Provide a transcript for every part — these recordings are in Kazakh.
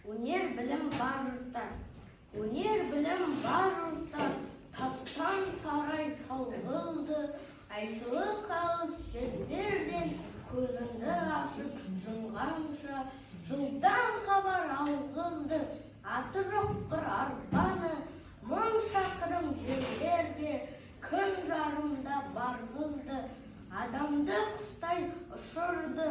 өнер білім бар жұртта. Өнер білім бар жұртта, тастан сарай салғылды, айсылы қалыс жерлерден көзіңді ашып жұмғанша, жылдан хабар алғызды, аты жоқ бір арбаны, мың шақырым жерлерде күн жарымда барғызды, адамды құстай ұшырды,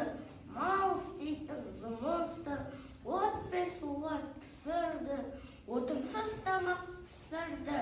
мал істейтін жұмысты, от пен суға түсірді, отынсыз тамақ пісірді,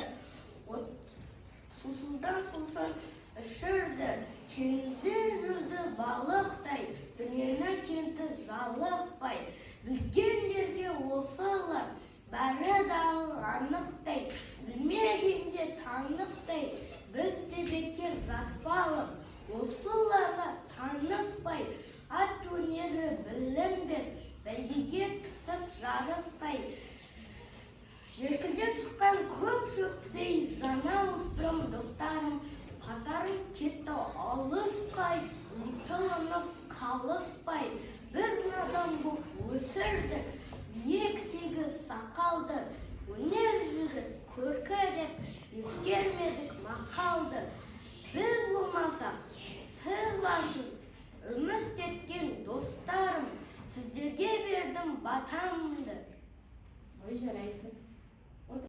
сусылдан сусын ішірді, теңізде жүзді балықтай, дүниені кенті жалықпай, білгендерге осылар бәрі дағы анықтай, білмегенде танықтай, біз де бекер жатпалық, осыларға таныспай, ат өнері білінбес, бәйгеге түсіп жарыспай, желкілдеп шыққан көп шөптей жаңа ұстырым достарым, қатарым кетті алыспай, ұмтылымыз қалыспай, біз надан боп өсірдік, иектегі сақалды, өнер жүзі көркі деп ескермедік мақалды. Біз болмасақ, сырласын, үміт еткен достарым, сіздерге бердім батамды. Ой, жарайсың.